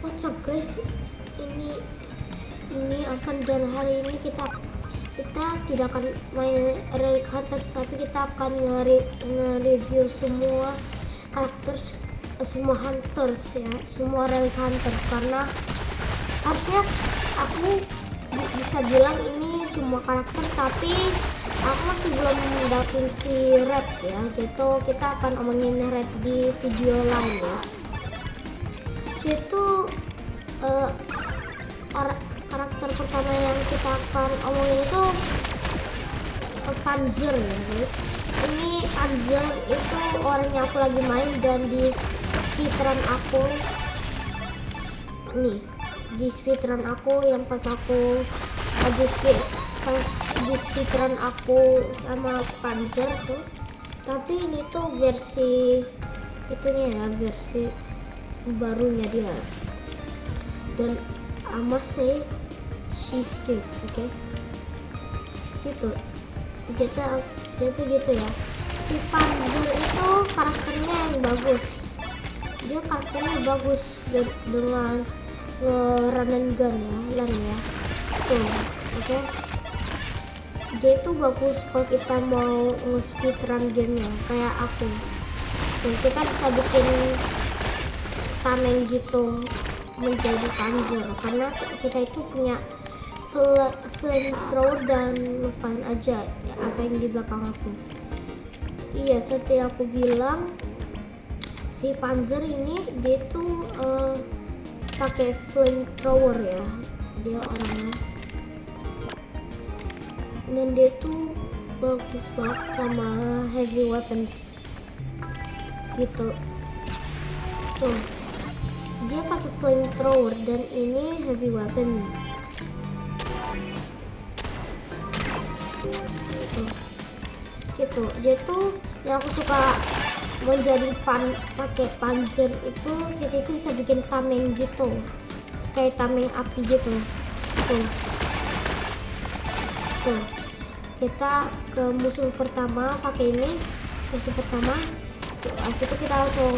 What's up guys, ini akan, dan hari ini kita tidak akan main Relic Hunters, tapi kita akan nge-review semua karakter, semua hunters ya, semua Relic Hunters, karena harusnya aku bisa bilang ini semua karakter, tapi aku masih belum dapetin si Red ya, jadi kita akan omongin Red di video lain ya. Yaitu karakter pertama yang kita akan omongin itu Panzer ya guys. Ini Panzer itu orangnya aku lagi main, dan di speedrun aku nih, di speedrun aku yang pas aku lagi di speedrun aku sama Panzer tuh, tapi ini tuh versi itunya ya, versi barunya dia, dan I must say she's cute, oke? Gitu ya. Si Panzer itu karakternya yang bagus, dia karakternya bagus dengan run and gun ya, tuh, oke? Dia itu bagus kalau kita mau nge-speedrun gamenya kayak aku, dan kita bisa bikin tameng gitu menjadi Panzer, karena kita itu punya flamethrower, dan lupain aja ya apa yang di belakang aku. Iya, seperti aku bilang, si Panzer ini dia tuh pakai flamethrower ya, dia orangnya, dan dia tuh bagus banget sama heavy weapons gitu tuh. Dia pakai flamethrower dan ini heavy weapon. Gitu. Dia tuh yang aku suka menjadi pakai Panzer itu, kita itu bisa bikin tameng gitu. Kayak tameng api gitu. Tuh. Kita ke musuh pertama pakai ini. Musuh pertama. Habis itu kita langsung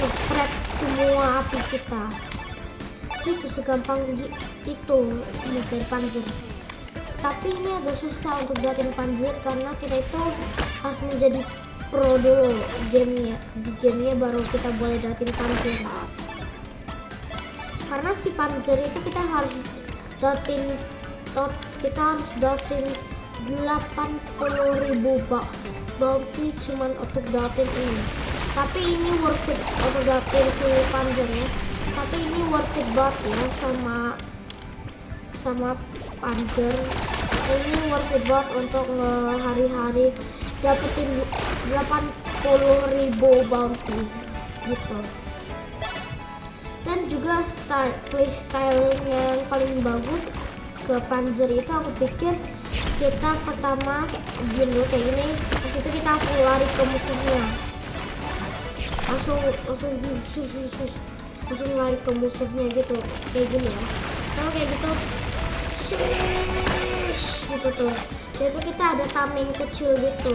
spread semua api kita. Itu segampang itu menjadi Panzer. Tapi ini agak susah untuk dapetin Panzer, karena kita itu harus menjadi pro dulu gamenya. Di gamenya baru kita boleh dapetin Panzer. Karena si Panzer itu kita harus dapetin 80.000 bounty cuman untuk dapetin ini. Tapi ini worth it untuk dapetin si Panzer ya. Tapi ini worth it banget ya sama Panzer. Ini worth it banget untuk hari-hari dapetin 80.000 bounty gitu. Dan juga playstyle-nya yang paling bagus ke Panzer itu, aku pikir kita pertama kayak gini, habis itu kita langsung lari ke musuhnya, langsung lari ke musuhnya gitu, kayak gini ya. Kalau kayak gitu, gitu tuh. Jadi kita ada tameng kecil gitu,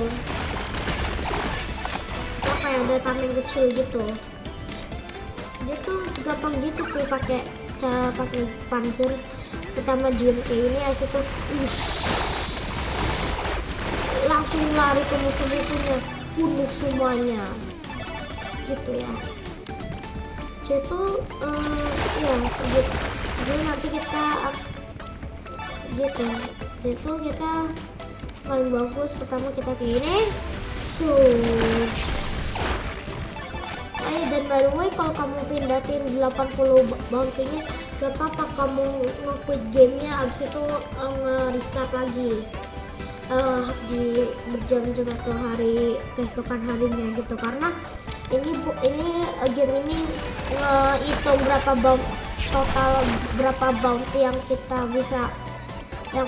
apa ya, ada tameng kecil gitu. Dia tuh segampang gitu sih pakai Panzer. Pertama diem kayak ini, habis itu langsung lari ke musuh-musuhnya, bunuh semuanya gitu ya. Jadi ya segitu. Jadi nanti kita gitu. Jadi kita paling bagus pertama kita kayak gini. Dan by the way, kalau kamu pindahin 80 bounty-nya, gak apa-apa kamu nge-quit gamenya, abis itu nge-restart lagi di jam-jam atau hari keesokan harinya gitu. Karena ini game ini ngehitung total berapa bounty yang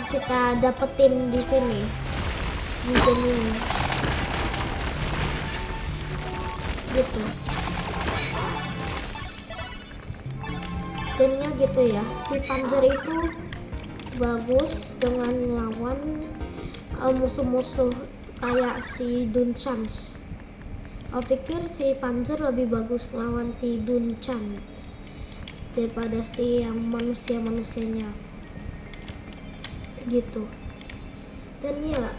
kita dapetin di sini, di game ini gitu. Gamenya gitu ya. Si Panzer itu bagus dengan lawan musuh-musuh kayak si Dunchans. Aku pikir si Panzer lebih bagus lawan si Dunchans. daripada si yang manusianya gitu. Dan ya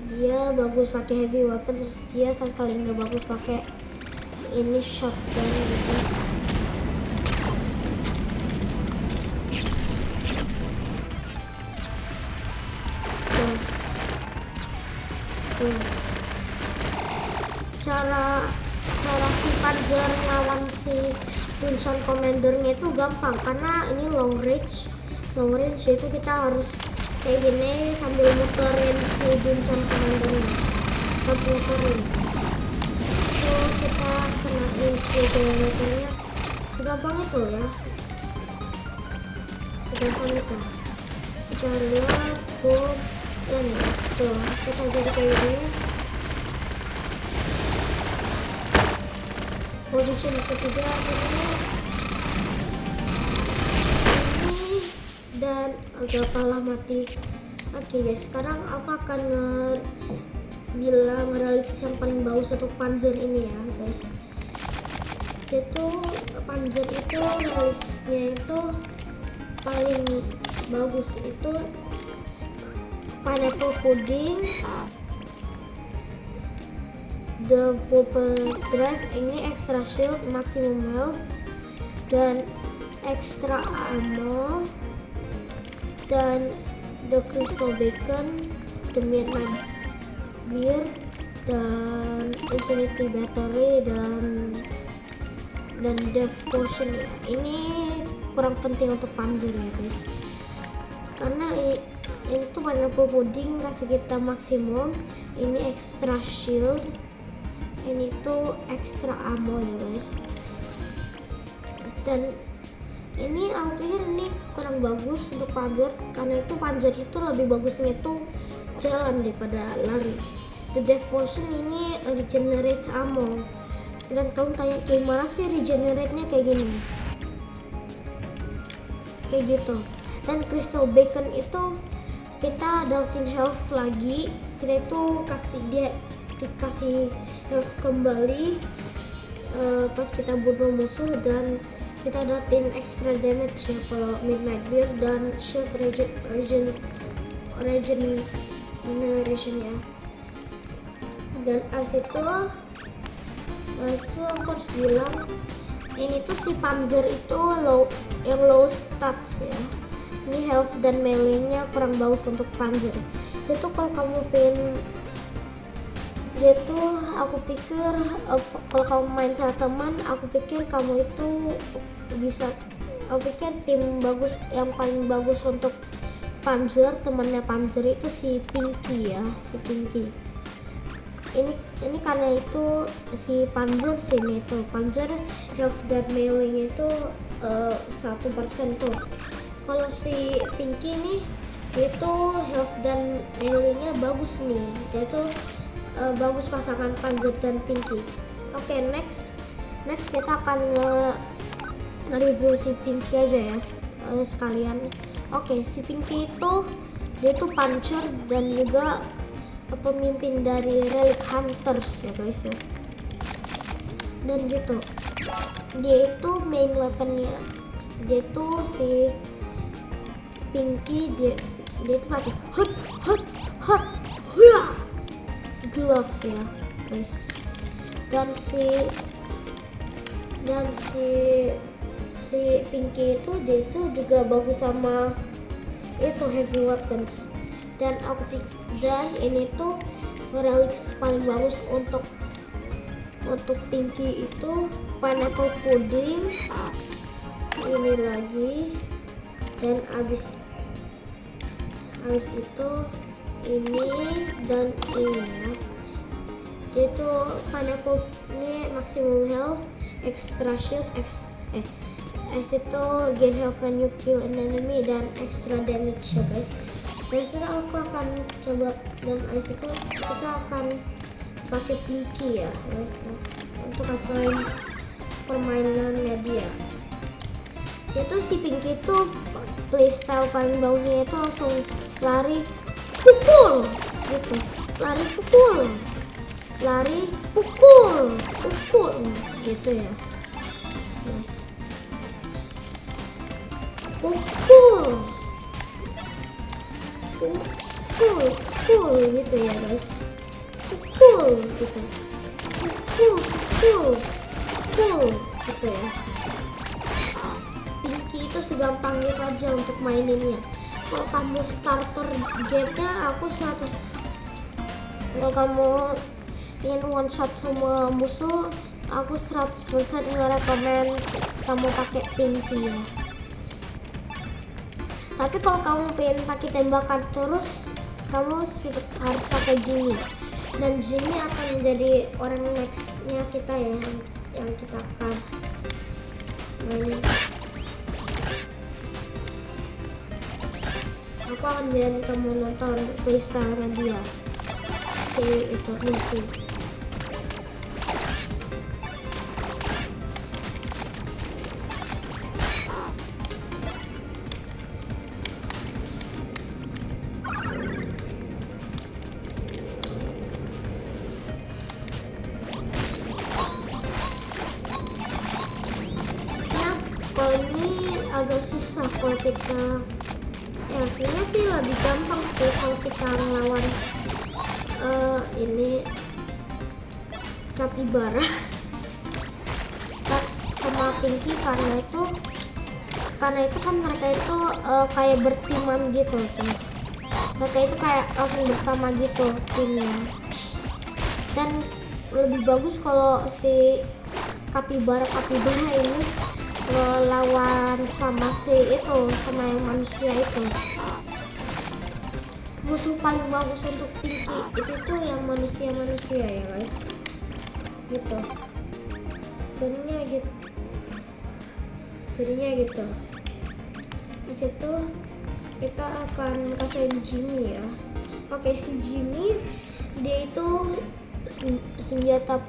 dia bagus pakai heavy weapon, terus dia sama sekali nggak bagus pakai ini shotgun gitu. Tuh. Cara si Panzer lawan si Tunson Commandernya itu gampang karena ini long range itu kita harus kayak gini sambil muterin si Tunson Commandernya, harus muterin itu kita kenain si generatornya segampang itu ya, segampang itu. Kita lihat boom dan tuh kita jadi kayak gini. Posisi ketiga sini dan agak kalah mati. Oke guys, sekarang aku akan bilang relics yang paling bagus untuk Panzer ini ya guys. Itu Panzer itu relicsnya itu paling bagus itu pineapple pudding, the Popper Drive, ini extra shield, maximum health, dan extra ammo, dan the crystal bacon, the midnight beer, dan infinity battery, dan death potion ya. Ini kurang penting untuk Panzer ya guys, karena ini tuh pineapple pudding kasih kita maksimum, ini extra shield, ini tuh extra ammo ya guys. Dan ini aku pikir ini kurang bagus untuk Panzer karena itu Panzer itu lebih bagusnya itu jalan daripada lari. The death potion ini regenerate ammo, dan kamu tanya gimana sih regenerate-nya kayak gini, kayak gitu. Dan crystal bacon itu kita dapetin health lagi, kita itu dikasih health kembali pas kita bunuh musuh, dan kita dapetin extra damage ya kalau midnight beer, dan shield regeneration ya. Dan abis itu aku harus bilang ini tuh si Panzer itu low stats ya. Ini health dan melee-nya kurang bagus untuk Panzer. Itu kalau kamu pengen itu, aku pikir kalau kamu main sama teman, aku pikir kamu itu bisa. Aku pikir tim bagus yang paling bagus untuk Panzer, temannya Panzer itu si Pinky ya, si Pinky. Ini karena itu si Panzer sini tuh Panzer health dan melee-nya itu 1% tuh. Kalau si Pinky nih itu health dan melee-nya bagus nih, dia tuh bagus pasangan Panzer dan Pinky. Oke, next kita akan nge-review si Pinky aja ya sekalian. Oke, si Pinky itu dia tuh puncher dan juga pemimpin dari Relic Hunters ya guys ya. Dan gitu, dia itu main weaponnya, dia tuh si Pinky dia itu pakai hot glove ya guys. Dan si Pinky itu dia itu juga bagus sama itu heavy weapons. Dan ini tuh relics paling bagus untuk Pinky itu pineapple pudding ini lagi, dan abis itu ini dan ini ya. Jadi itu pineapple ini maximum health, extra shield, itu gain health when you kill an enemy, dan extra damage ya guys. Dari situ aku akan coba, dan dari situ kita akan pakai Pinky ya guys untuk hasilin permainannya dia. Jadi si Pinky itu playstyle paling bagusnya itu langsung lari pukul gitu, lari pukul gitu ya guys. pukul gitu ya guys, pukul gitu, pukul gitu ya. Pinky itu segampang itu aja untuk maininnya. Kalau kamu starter game-nya aku 100. Kalau kamu ingin one shot semua musuh, aku 100% ngerekomen kamu pakai Pinky ya. Tapi kalau kamu pengen pakai tembakan terus, kamu harus pakai Jimmy. Dan Jimmy akan menjadi orang nextnya kita ya, yang kita akan main. Aku akan biarin kamu nonton playstyle-nya dia, si itu Pinky. Kalau ini agak susah kalau kita, ya aslinya sih lebih gampang sih kalau kita ngelawan ini Capybara sama Pinky, karena itu kan mereka itu kayak bertiman gitu tuh. Mereka itu kayak langsung bersama gitu timnya. Dan lebih bagus kalau si Capybara ini lawan sama si itu, sama yang manusia itu. Musuh paling bagus untuk Pinky itu tuh yang manusia ya guys, gitu. Jadinya gitu. Di situ kita akan kasih Jimmy ya. Oke, si Jimmy dia itu senjata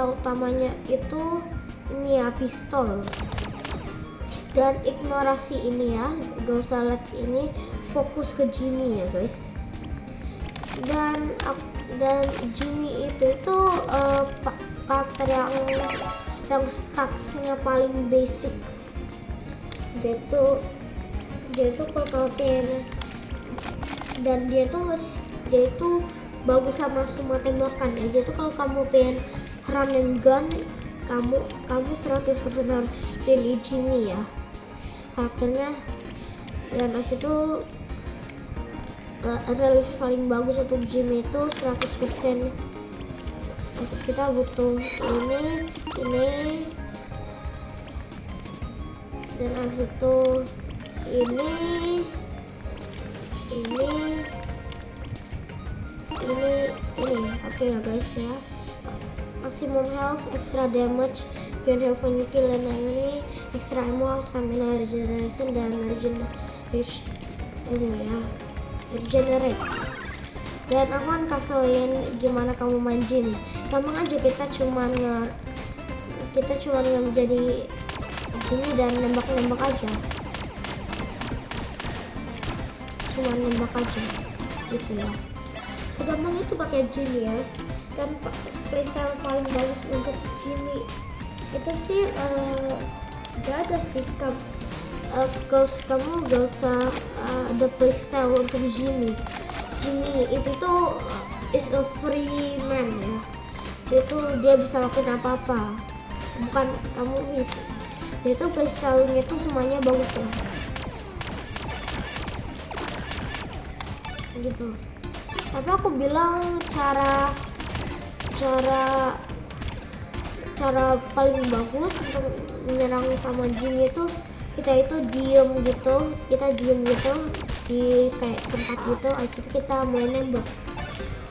utamanya itu ini ya, pistol. Dan ignorasi ini ya, gak usah lihat ini, fokus ke Jimmy ya guys. Dan Jimmy itu karakter yang statsnya paling basic. Dia itu kalau dan dia itu bagus sama semua tembakan ya. Jadi kalau kamu pengen run and gun, kamu 100% harus pilih Jimmy ya karakternya. Dan itu rilis paling bagus untuk Jimmy itu 100%. Kita butuh ini dan habis itu ini oke ya guys ya. Maximum health, extra damage, gain health when you kill an enemy, extra ammo, stamina regeneration, dan regenerate. Dan aku akan kasihin gimana kamu main Jimmy. Gampang aja, kita cuma menjadi Jimmy dan nembak aja. Cuma nembak aja gitu ya. Segampang itu pakai Jimmy ya. Dan playstyle paling bagus untuk Jimmy itu sih gak ada sih. Kamu gak usah ada playstyle untuk Jimmy itu tuh is a free man ya. Dia bisa lakukan apa-apa, bukan kamu bisa. Dia tuh playstyle-nya tuh semuanya bagus ya gitu. Tapi aku bilang cara paling bagus untuk menyerang sama Jimmy itu kita diem gitu di kayak tempat gitu, habis itu kita mulai nembak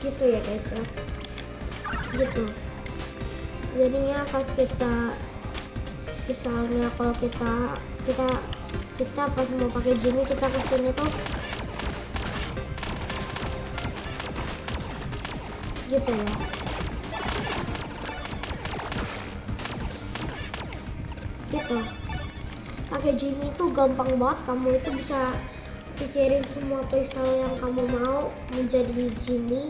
gitu ya guys ya, gitu. Jadinya pas kita misalnya kalau kita pas mau pakai Jimmy, kita kesini tuh gitu ya. Gitu. Pakai Jimmy itu gampang banget, kamu itu bisa pikirin semua playstyle yang kamu mau menjadi Jimmy.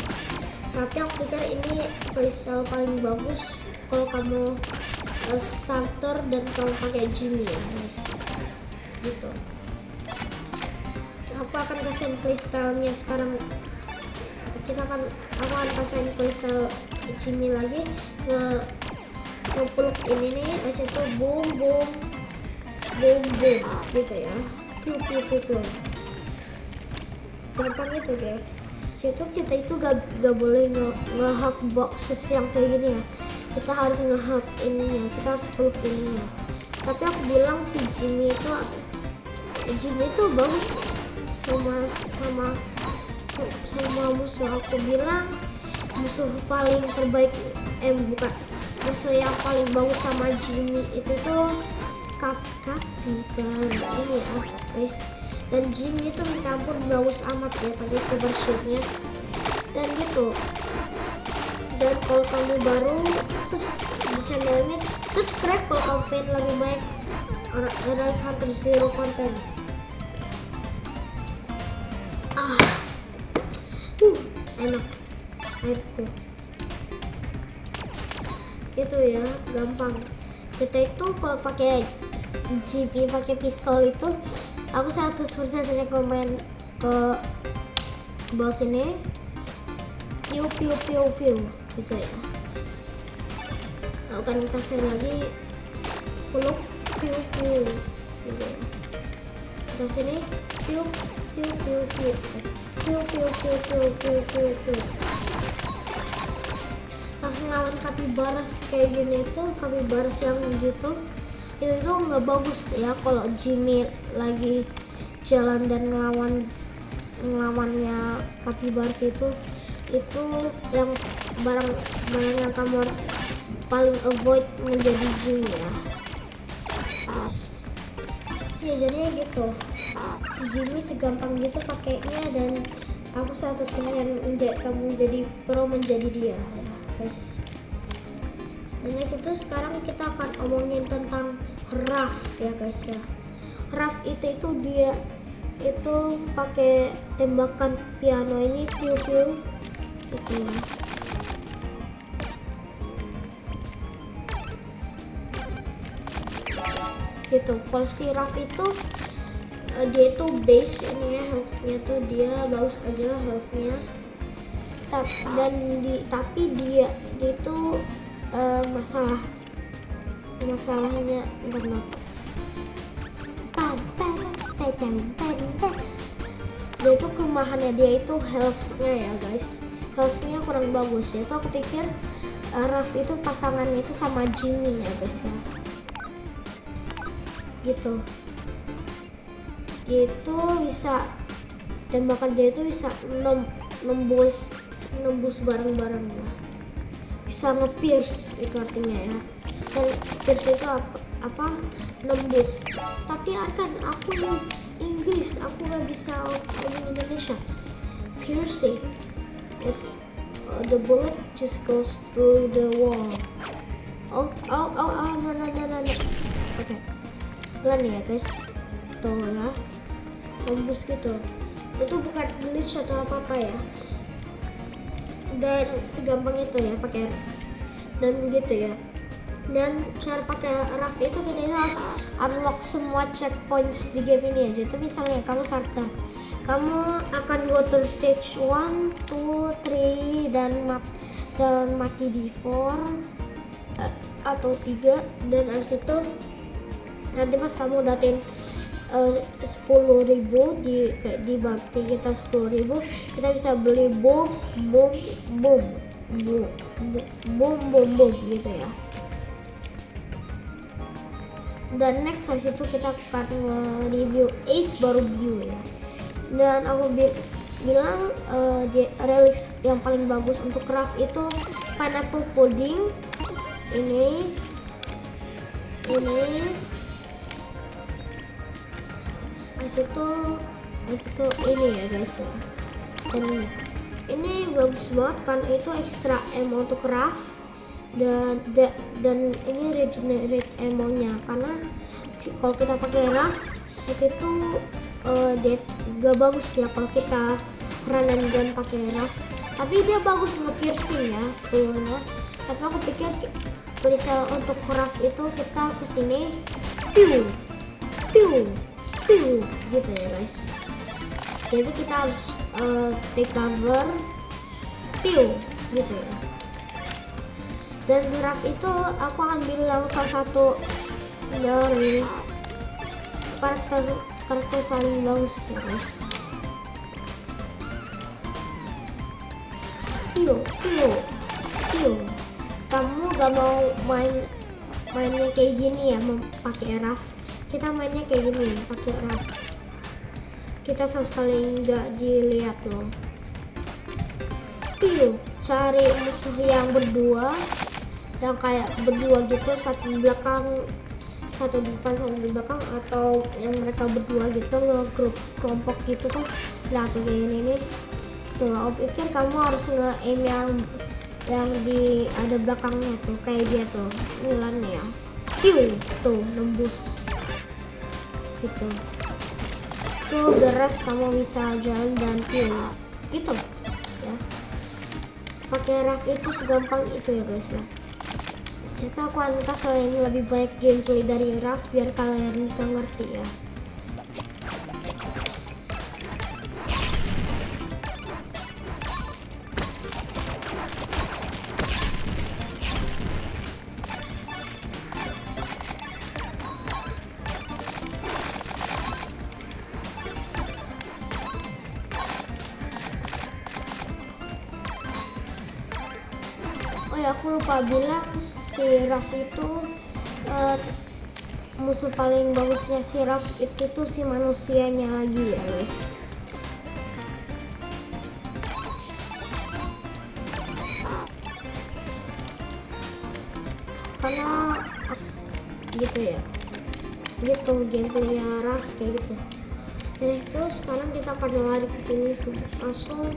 Tapi aku pikir ini playstyle paling bagus kalau kamu starter dan kamu pakai Jimmy ya guys. gitu. Aku akan kasih playstyle-nya sekarang. Aku akan kasih playstyle Jimmy lagi, ngepeluk ini nih, habis itu boom boom boom boom gitu ya, piu piu piu piu. Gampang itu guys. Situ kita itu gak boleh nge-hack boxes yang kayak gini ya. Kita harus nge-hack ininya, kita harus peluk ininya. Tapi aku bilang si Jimmy itu bagus sama musuh. Aku bilang musuh paling terbaik, bukan, musuh yang paling bagus sama Jimmy itu tuh Capybara ini ya guys. Dan Jimmy itu minta ampun bagus amat ya pakai super shootnya dan gitu. Dan kalau kamu baru di channel ini, subscribe kalau kamu pengen lebih banyak Relic Hunter Zero konten. Enak airku itu ya, gampang. Kita itu kalau pakai GP, pakai pistol itu aku 100% rekomen ke bawah sini, piu piu piu piu gitu ya. Aku akan kasih lagi peluk piu piu gitu ya. Kita sini piu piu piu piu piu piu piu piu piu piu piu. Langsung lawan Capybaras kayak gini itu, Capybaras yang gitu itu tuh nggak bagus ya. Kalau Jimmy lagi jalan dan ngelawannya Capybaras itu yang barang yang kamu harus paling avoid menjadi Jimmy ya. Ya jadinya gitu, si Jimmy segampang gitu pakainya, dan aku 100% kamu jadi pro menjadi dia ya guys. Dan di situ sekarang kita akan omongin tentang Ruff ya guys ya. Ruff itu dia itu pakai tembakan piano ini, piu piu gitu ya. Gitu. Kalau si Ruff itu dia itu base ini ya, healthnya tuh dia bagus aja healthnya. Tapi dia itu masalahnya internet. Dia itu kelemahannya dia itu healthnya ya guys, healthnya kurang bagus ya. Itu aku pikir Ruff itu pasangannya itu sama Jimmy ya guys ya. Gitu. Dia itu bisa, tembakan dia itu bisa nembus barang-barang ya. Bisa nge-pierce itu artinya ya. Dan pierce itu apa? Nembus. Tapi kan aku Inggris, aku nggak bisa ngomong Indonesia. Piercing is the bullet just goes through the wall. No. Oke. Pelan ya guys, tuh ya, nembus gitu. Itu bukan glitch atau apa ya. Dan segampang itu ya pakai dan gitu ya. Dan cara pakai Ruff itu kita itu harus unlock semua checkpoints di game ini aja. Itu misalnya kamu starter, kamu akan go to stage 1, 2, 3 dan mati di 4 atau 3, dan habis itu nanti pas kamu datin 10.000 di bakti kita 10.000, kita bisa beli bom gitu ya. Dan next habis itu kita akan review Ace baru view ya. Dan aku bilang relics yang paling bagus untuk craft itu pineapple pudding ini itu ini ya guys ya. Dan ini bagus banget kan, itu extra ammo untuk craft dan ini regenerate ammo-nya, karena kalau kita pakai Ruff itu dia gak bagus ya kalau kita run and gun pakai Ruff. Tapi dia bagus nge-piercing ya pelurunya. Tapi aku pikir misal untuk Ruff itu kita kesini piu piu gitu ya guys. Jadi kita harus take cover, piu gitu ya. Dan di Raf itu aku akan bilang salah satu dari karakter paling bagus ya guys. Piu piu piu. Kamu gak mau mainnya kayak gini ya, pakai Raf. Kita mainnya kayak gini pakai Raf. Kita sama sekali nggak dilihat loh. Piu, cari musuh yang berdua, yang kayak berdua gitu, satu di belakang, satu di depan, satu di belakang, atau yang mereka berdua gitu ngegrup kelompok gitu tuh. Nah tuh kayak ini nih. Tuh, aku pikir kamu harus nge-aim yang di ada belakangnya tuh, kayak dia tuh Milan ya. Piu, tuh nembus gitu. So the rest kamu bisa jalan dan piu gitu ya. Pakai Raf itu segampang itu ya guys ya. Jadi aku akan kasih kalian lebih banyak gameplay dari Raf biar kalian bisa ngerti ya. Oh ya, aku lupa bilang si Raf itu musuh paling bagusnya si Raf itu tuh si manusianya lagi ya guys. Karena gitu ya, gitu gameplaynya Raf kayak gitu. Dari situ sekarang kita akan lari ke sini langsung.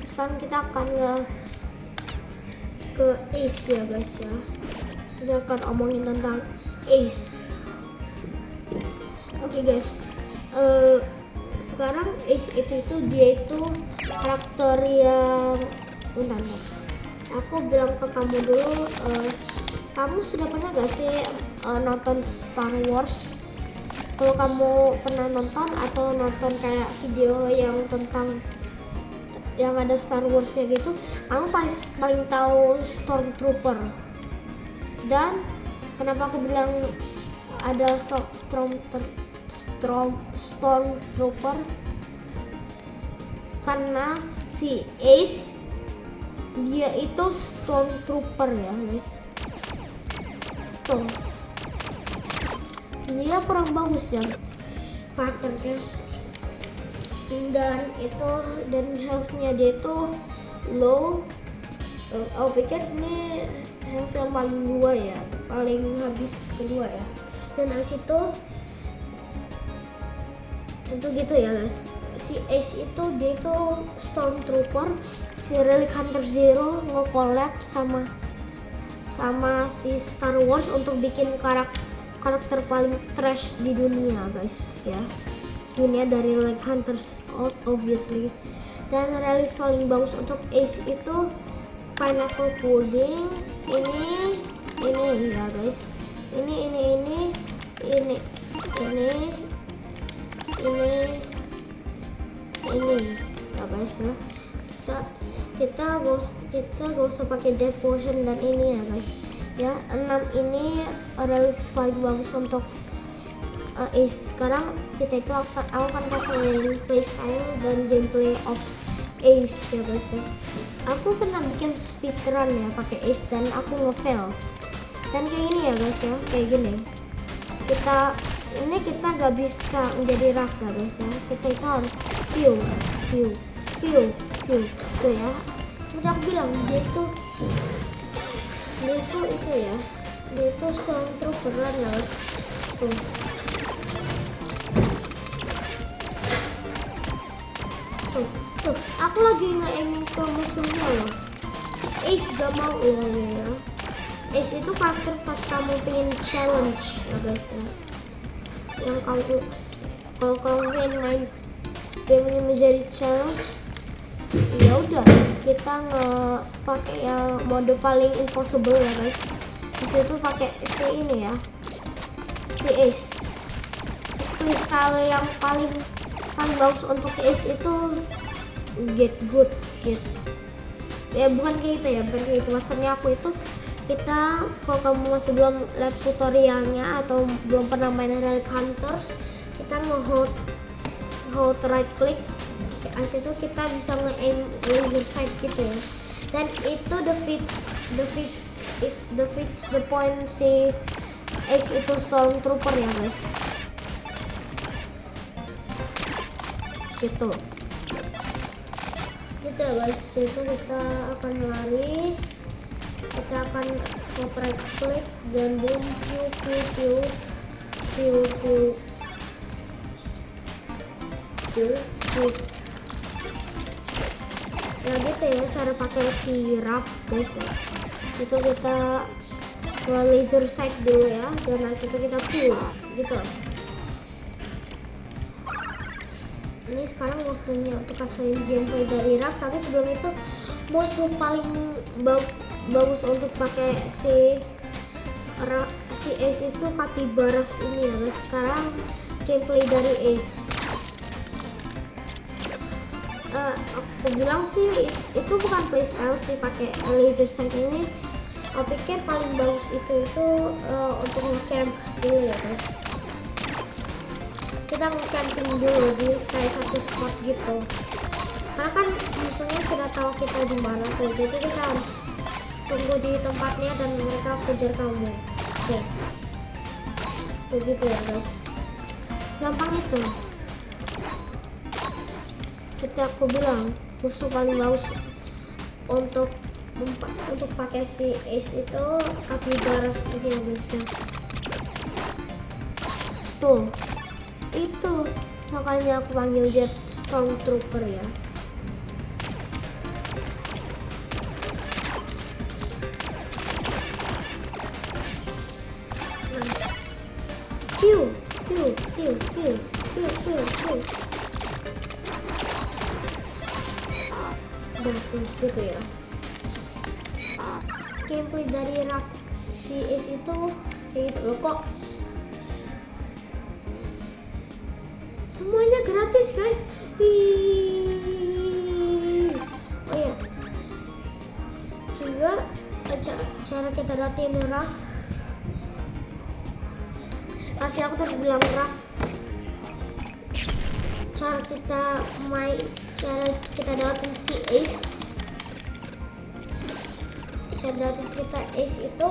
Sekarang kita akan ke Ace ya guys ya. Kita akan omongin tentang Ace. Oke guys, sekarang Ace itu dia itu karakter yang bentar. Aku bilang ke kamu dulu, kamu sudah pernah gak sih nonton Star Wars? Kalau kamu pernah nonton atau nonton kayak video yang tentang yang ada Star Wars-nya gitu, kamu paling tahu Stormtrooper. Dan kenapa aku bilang ada Stormtrooper? Karena si Ace dia itu Stormtrooper ya guys. Tuh, dia kurang bagus ya karakternya. Dan health-nya dia itu low. Aku pikir ini health yang paling dua ya, paling habis kedua ya. Dan habis itu gitu ya guys. Si Ace itu dia itu Stormtrooper. Si Relic Hunter Zero nge-collab sama si Star Wars untuk bikin karakter paling trash di dunia guys ya. Dunia dari Relic Hunters obviously. Dan relic paling bagus untuk Ace itu pineapple pudding. Ini ya guys. Ini ya guys ya. Kita gak usah pakai death potion dan ini ya guys ya. 6 ini relic paling bagus untuk Ace. Sekarang kita itu aku akan kasih playstyle dan gameplay of Ace ya guys ya. Aku pernah bikin speedrun ya pakai Ace dan aku nge-fail. Dan kayak gini ya guys ya, kayak gini. Kita gak bisa menjadi Raf ya guys ya. Kita itu harus piu tuh ya. Seperti aku bilang dia itu ya. Dia itu Stormtrooper ya guys. Tuh. Tuh, aku lagi nge-aiming ke musuhnya loh. Si Ace gak mau ya. Ace itu karakter pas kamu pengen challenge ya guys ya. Yang kalau kamu pengen main game ini menjadi challenge, ya udah kita pakai yang mode paling impossible ya guys. Di situ pakai si ini ya, si Ace. playstyle yang paling bagus untuk Ace itu get good gitu. Ya bukan kayak itu ya, bukan kayak itu. Maksudnya aku itu, kita kalau kamu masih belum lihat tutorialnya atau belum pernah main Relic Hunters, kita nge-hold right click Ace itu kita bisa nge-aim laser sight gitu ya. Dan itu defeats the point si Ace itu Stormtrooper ya guys. Gitu ya guys. Itu kita akan lari, kita akan right click dan boom pew. Ya gitu ya cara pakai si Ruff guys ya. Itu kita laser sight dulu ya, dan dari situ kita pew gitu. Ini sekarang waktunya untuk kasihin gameplay dari Ruff, tapi sebelum itu musuh paling bagus untuk pakai si Ace itu Capybaras ini ya guys. Sekarang gameplay dari Ace. Aku bilang sih itu bukan playstyle sih pakai laser sight ini. Aku pikir paling bagus itu untuk nge-camp dulu ya guys. Kita nge-camping dulu di kayak satu spot gitu, karena kan musuhnya sudah tahu kita di mana tuh, jadi kita harus tunggu di tempatnya dan mereka kejar kamu. Oke, begitu ya guys, gampang itu. Seperti aku bilang, musuh paling bagus untuk pakai si Ace itu Capybaras ini ya guys ya. Tuh, itu makanya aku panggil dia Stormtrooper ya. Nice. Pew. Udah tuh gitu ya. Gameplay dari Ruff si Ace itu kayak gitu loh kok. Semuanya gratis guys. Wih. Oh ya, juga cara kita dapetin Ruff. Kasih aku terus bilang Ruff. Cara kita dapetin si Ace. Cara dapetin kita Ace itu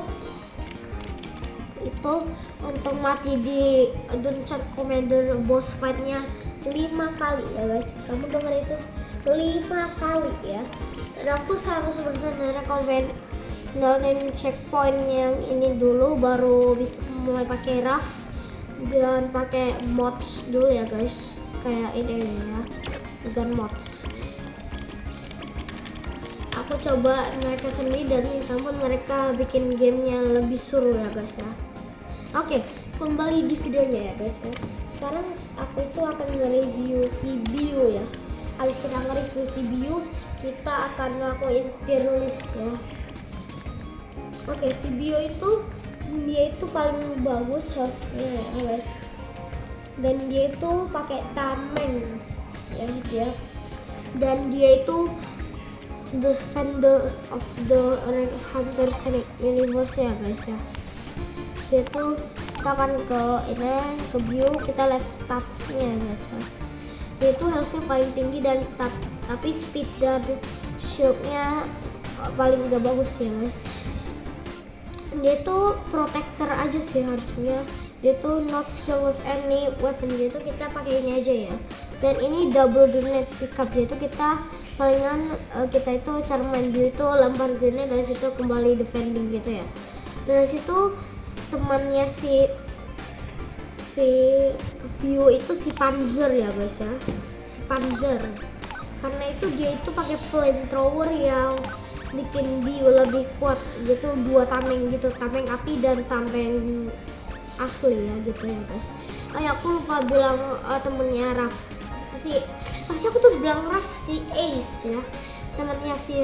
untuk mati di Dungeon Commander boss fight-nya 5 kali ya guys. Kamu dengar itu, 5 kali ya. Dan aku 100% rekomend downloadin checkpoint yang ini dulu, baru bisa mulai pakai Ruff dan pakai mods dulu ya guys, kayak ini ya, dengan mods. Aku coba mereka sendiri dan namun mereka bikin gamenya lebih seru ya guys ya. Oke, kembali di videonya ya guys ya. Sekarang aku itu akan nge-review si Bio ya. Habis kita nge-review si Bio, kita akan ngelakuin tier list ya. Oke, si Bio itu dia itu paling bagus health-nya ya guys. Dan dia itu pakai tameng ya dia. Dan dia itu the defender of the Hunters universe ya guys ya. Itu kita akan ke view, kita lihat statsnya guys ya. Dia itu healthnya paling tinggi dan tapi speed dan shieldnya paling gak bagus ya guys. Dia itu protector aja sih harusnya. Dia tuh not skill with any weapon, dia tuh kita pakai ini aja ya. Dan ini double grenade pickup, dia tuh kita palingan kita itu cara main dia itu lempar grenade dari situ kembali defending gitu ya. Dari situ temannya si Bio itu si Panzer ya guys ya, si Panzer. Karena itu dia itu pakai flamethrower yang bikin Bio lebih kuat gitu, 2 tameng gitu, tameng api dan tameng asli ya gitu ya guys. Oh ya, aku lupa bilang temennya Ruff pasti aku tuh bilang Ruff si Ace ya, temannya si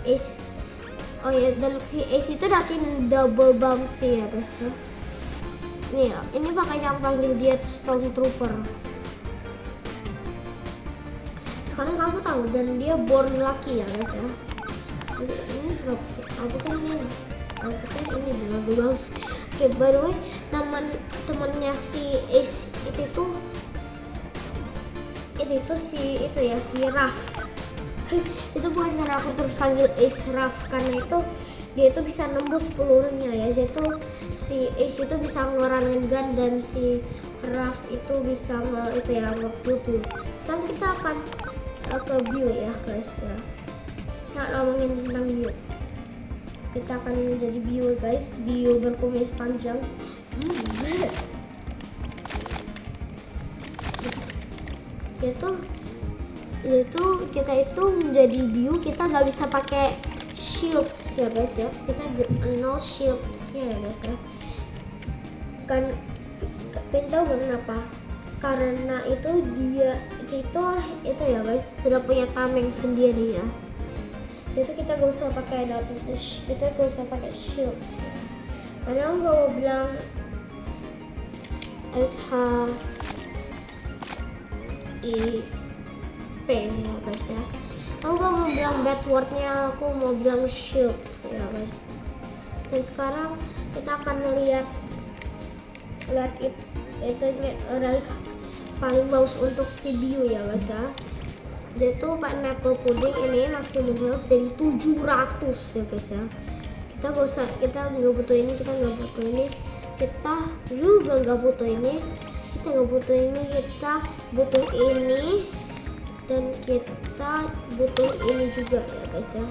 Ace. Oh ya, dan si Ace itu datin double bounty ya guys ya. nih ini makanya aku panggil dia Stormtrooper. Sekarang kamu tahu, dan dia born lucky ya guys ya. Ini juga aku kan ini bagus. Oke, by the way, temannya si Ace itu si Raf. Itu bukan karena aku terus panggil Ace Raf, karena itu dia itu bisa nembus pelurunya ya. Jadi si Ace itu bisa ngeluarin gun, dan si Raf itu bisa nge-peluru. Sekarang kita akan ke bio ya guys ya. Nggak ngomongin tentang bio, kita akan menjadi bio guys, bio berkumis panjang. Itu kita itu menjadi bio, kita nggak bisa pakai shields ya guys ya. Kita no shields ya guys ya. Kan tahu nggak kenapa? Karena itu dia itu ya guys sudah punya tameng sendiri ya. Itu kita gak usah pakai kita gak usah pakai shields. Karena aku gak mau bilang SHIP ya guys ya. Aku gak mau bilang bad wordnya, aku mau bilang shields ya guys. Dan sekarang kita akan lihat itu paling bagus untuk si bio ya guys ya. Dia tuh pineapple pudding ini maximum health jadi 700 ya guys ya. Kita nggak butuh ini, kita juga nggak butuh ini, kita butuh ini, dan kita butuh ini juga ya guys ya.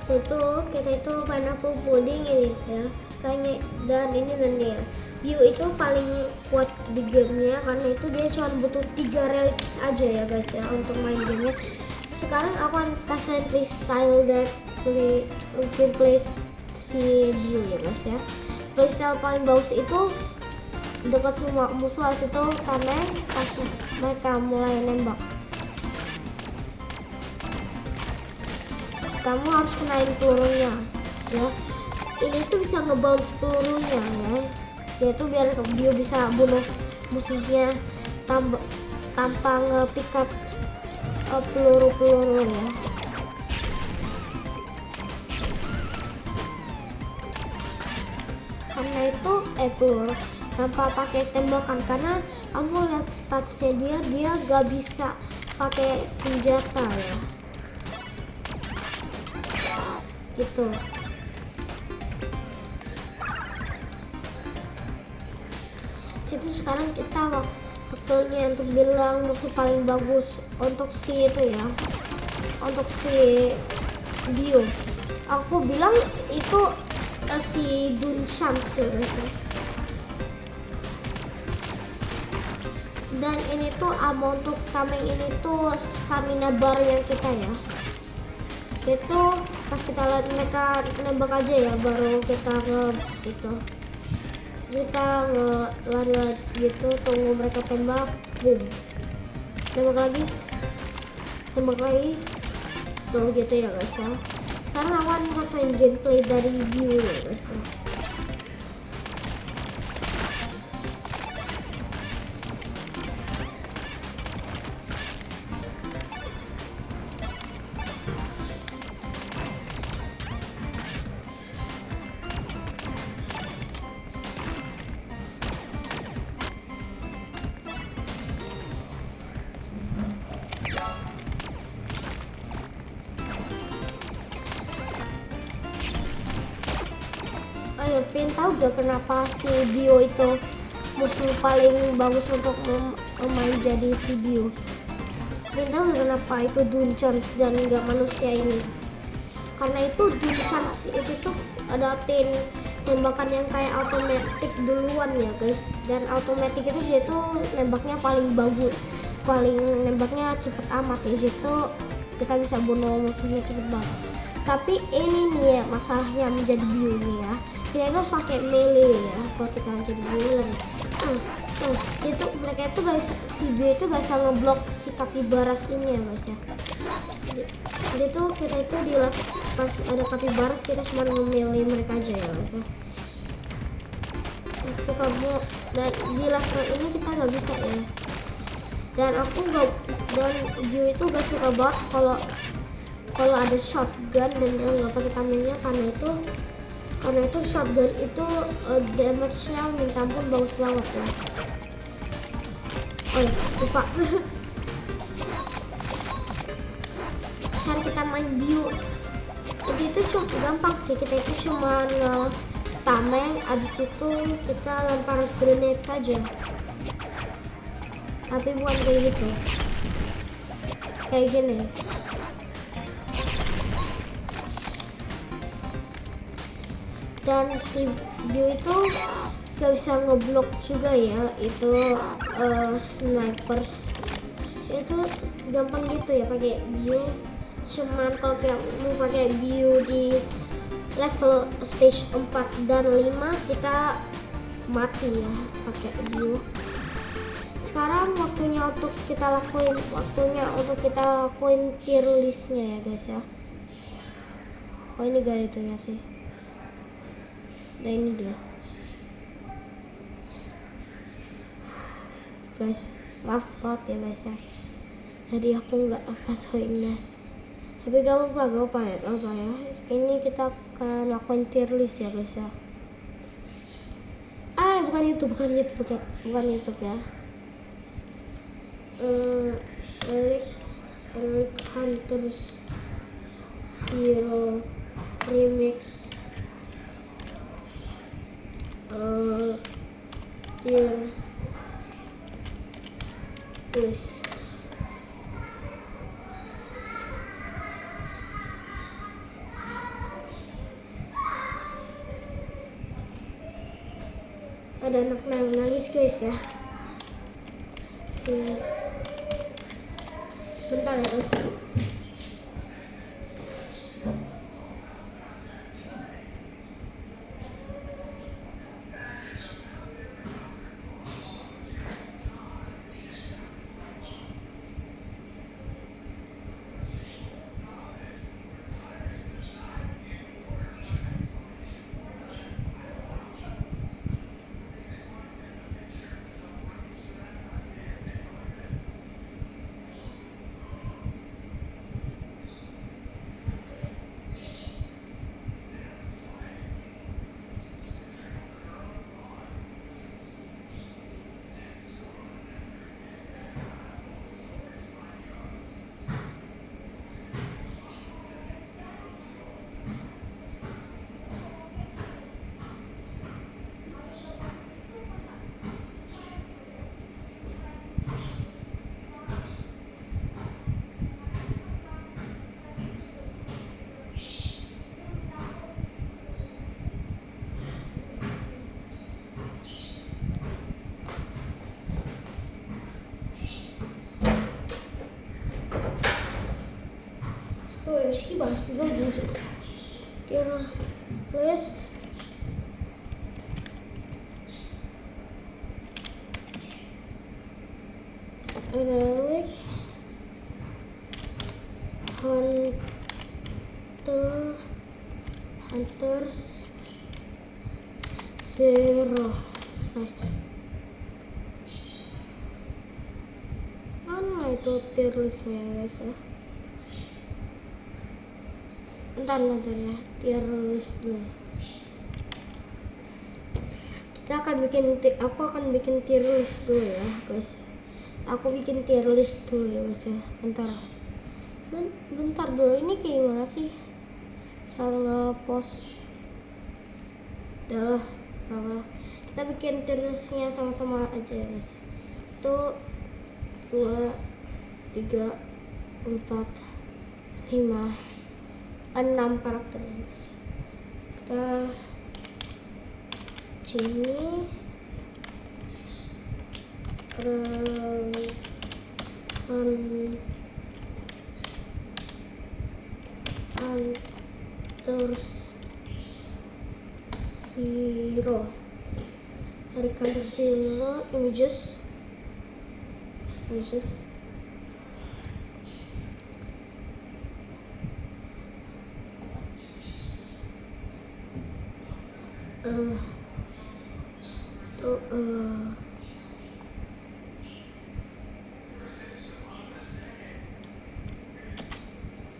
Kita itu pineapple pudding ini ya kayaknya, dan ini ya. Bio itu paling kuat di gamenya, karena itu dia cuma butuh 3 relics aja ya guys ya untuk main gamenya. Sekarang aku akan kasih playstyle dan gameplay si Bio ya guys ya. Playstyle paling bagus itu dekat semua musuh, itu tameng pas mereka mulai nembak. Kamu harus kenain pelurunya ya. Ini tuh bisa nge-bounce pelurunya ya. Yaitu biar Bio bisa bunuh musuhnya tanpa nge-pick up peluru-peluru ya. Karena itu peluru tanpa pakai tembakan, karena kamu lihat statsnya dia gak bisa pakai senjata ya. Gitu. Itu sekarang kita waktunya untuk bilang musuh paling bagus untuk si itu ya, untuk si Bio. Aku bilang itu si Dunchans ya guys ya. Dan ini tuh amount untuk tameng ini tuh stamina bar yang kita ya. Itu pas kita lihat mereka nembak aja ya, baru kita lari gitu, tunggu mereka tembak, boom, tembak lagi tuh gitu ya guys ya. Sekarang akan ngerasain gameplay dari Bio ya guys ya. Ayo, pengen tahu gak kenapa si Bio itu musuh paling bagus untuk main jadi si Bio? Pengen tahu gak kenapa itu Dunchans dan gak manusia ini? Karena itu Dunchans itu tuh adaptin tembakan yang kayak automatic duluan ya guys. Dan automatic itu dia tuh nembaknya paling bagus, nembaknya cepet amat ya. Jadi kita bisa bunuh musuhnya cepet banget. Tapi ini nih ya masalahnya menjadi Bio nih ya. Kita harus pakai melee ya kalau kita jadi villain. Itu mereka itu guys, si Bio itu gak bisa ngeblok si Capybaras ini ya guys ya. Jadi tuh kita itu pas ada Capybaras kita cuma nge-melee mereka aja ya guys ya. suka buat, dan di level ini kita nggak bisa ya. Dan aku nggak, dan Bio itu gak suka banget kalau ada shotgun dan nggak pakai tamengnya, karena itu shotgun itu damage-nya minta ampun bagus banget ya. Oh ya, lupa. Cara kita main Bio itu cukup gampang sih. Kita itu cuma tameng, abis itu kita lempar grenade saja. Tapi bukan kayak gitu, kayak gini. Dan si Bio itu gak bisa ngeblok juga ya, itu snipers itu gampang gitu ya pakai Bio. Cuman kalau kayak mau pakai Bio di level stage 4 dan 5 kita mati ya pakai Bio. Sekarang waktunya untuk kita lakuin tier listnya ya guys ya. Oh ini gak ada itunya sih. Nah ini dia guys, maaf banget ya guys ya, jadi aku nggak kasuinnya, tapi gak apa ya. Ini kita akan lakuin tier list ya guys ya. Bukan YouTube ya. Elite Hunters Zero Remix tier list. Ada anak nangis guys ya. Bentar ya guys. Tuh ya sih bahas bagus. Tier list relic hunters zero. Nice. Mana itu tier listnya guys ya? Bentar ya, tier list dulu. Aku akan bikin tier list dulu ya guys. Aku bikin tier list dulu ya guys ya. Bentar dulu, ini kayak gimana sih cara nge-post? Udah lah, gak apa. Kita bikin tier listnya sama-sama aja ya guys. 1, 2, 3, 4, 5, 6 karakter ya guys. Kita sini Hunters Zero, dari Hunter Zero images. tuh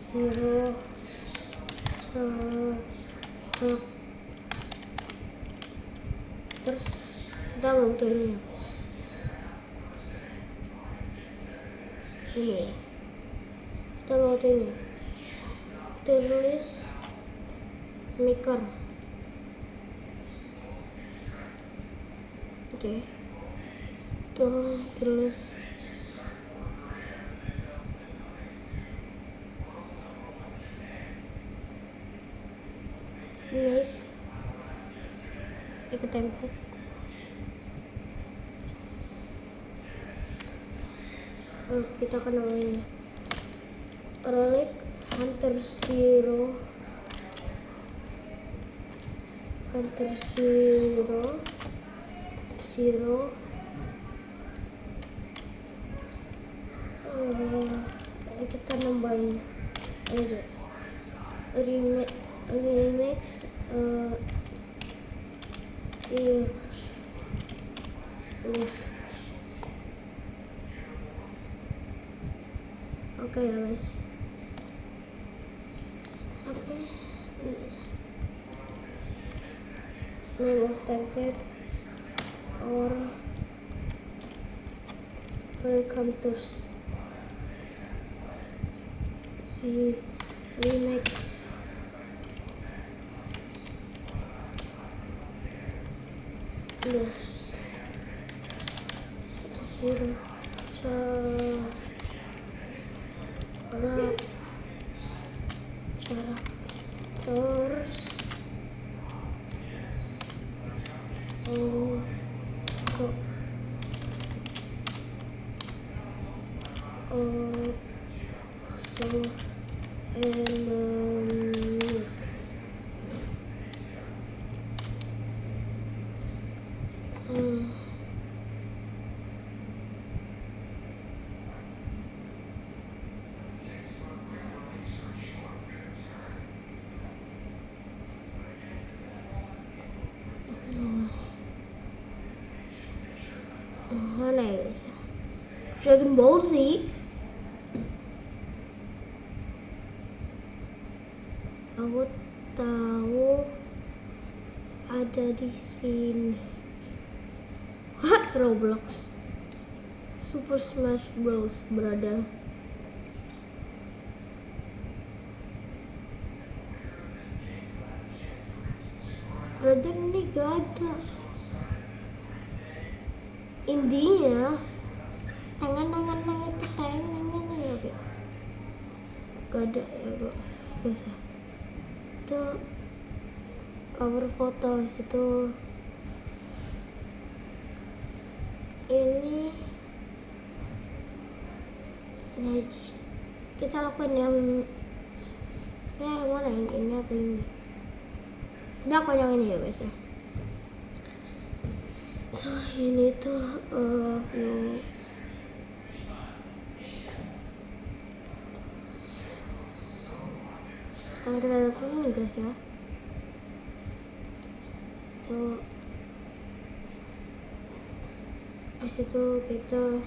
zero jarak. Terus kita nggak butuh ini ya guys, ini ya, kita nggak butuh ini, tulis maker. Oke, tulis make a template. Kita akan namanya relic hunter zero kita nambahin remix tier list. Oke ya guys, oke. Name of template or recounters si remix list zero characters also enemies. Mana ya guys? Dragon Ball Z. Aku tahu ada di sini. Roblox Super Smash Bros berada. Brother ini gak ada. Intinya tangan itu tangan ya oke. Gak ada ya guys. Itu cover foto situ. Ini nah, kita lakukan yang mana yang ini atau ini? Kita lakukan yang ini ya guys ya. So ini tuh view. Sekarang kita lakukan ini guys ya. So di situ kita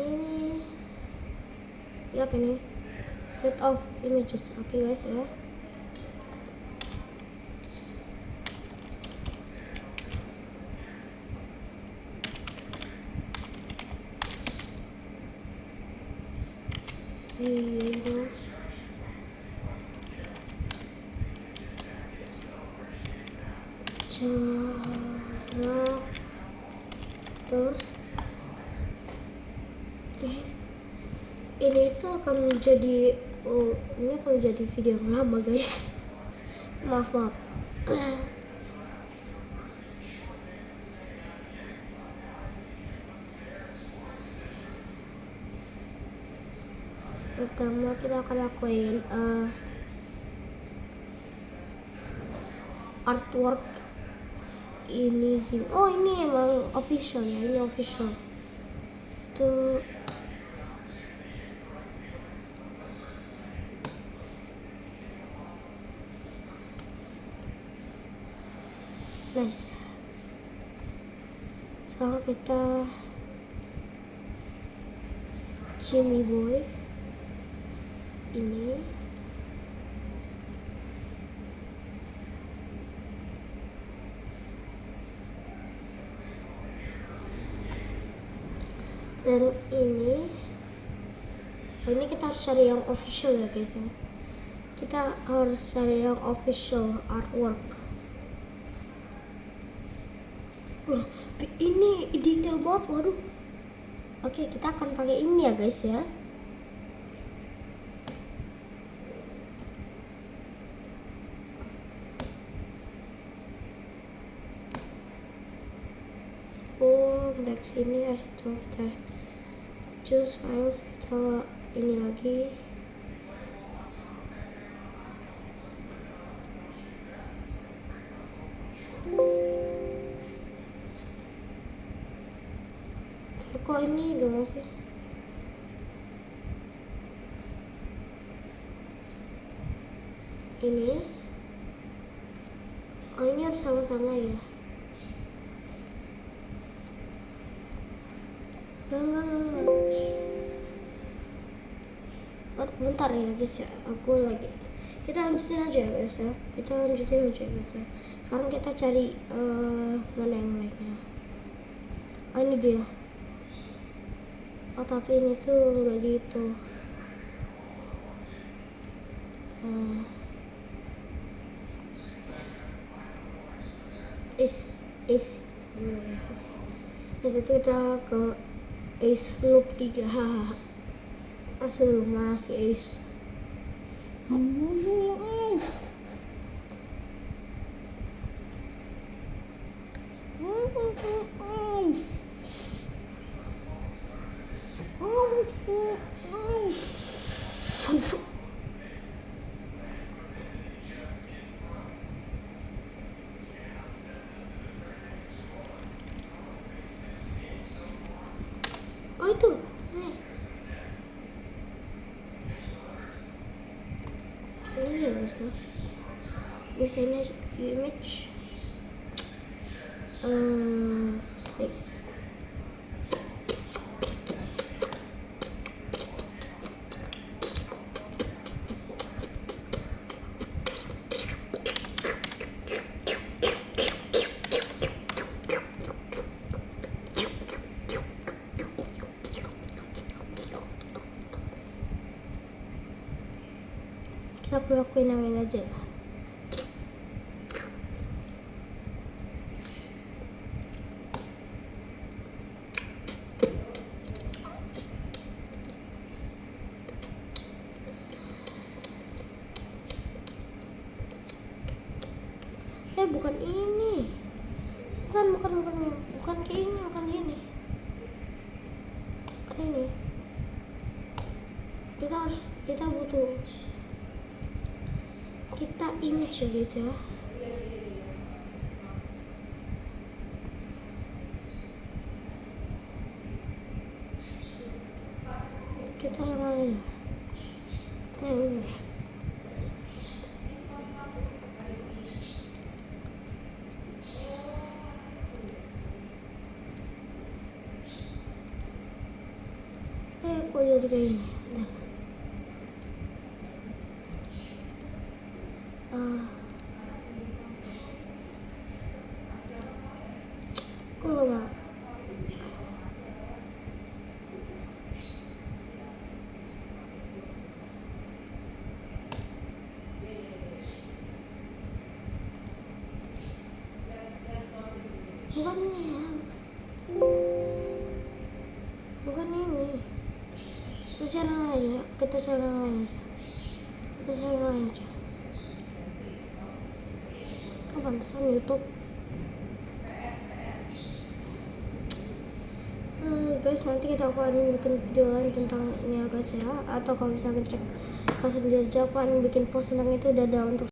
ini ya apa ini set of images. Oke guys ya. Zero characters. Ini itu akan menjadi ini akan menjadi video yang lama guys. Maaf. Pertama kita akan lakuin artwork ini. Oh ini emang official ya, ini official tuh. guys. Sekarang kita Jimmy Boy ini dan ini kita harus cari yang official ya guys ya. Kita harus cari yang official artwork. Ini detail banget, waduh. Oke, kita akan pakai ini ya guys ya. Back sini ya, situ kita choose files, kita ini lagi. Kok ini gimana sih? Ini ini harus sama-sama ya. Enggak. Bentar ya guys ya, aku lagi. Kita lanjutin aja ya guys ya. Sekarang kita cari mana yang lainnya. Ini dia. Tapi ini tuh enggak gitu. Is itu kita ke Ace Loop 3. Asal mana si Ace? Oh itu, ini ya biasanya image stick. Kita perlu lakuin namanya aja ya. Bukan ini. Bukan kayak ini, bukan gini. Ini. Kita butuh. Kita image ya guys ya. Kita yang mana ya? Yang ini. Kok jadi kayak ini? Kok gak mau? Bukan ini ya. Bukan ini. Kita cari yang lain aja. Oh, pantesan YouTube. Guys, nanti kita akan bikin video lain tentang ini ya guys ya. Atau kalau misalnya cek sendiri aja, aku akan bikin post tentang itu. Dadah untuk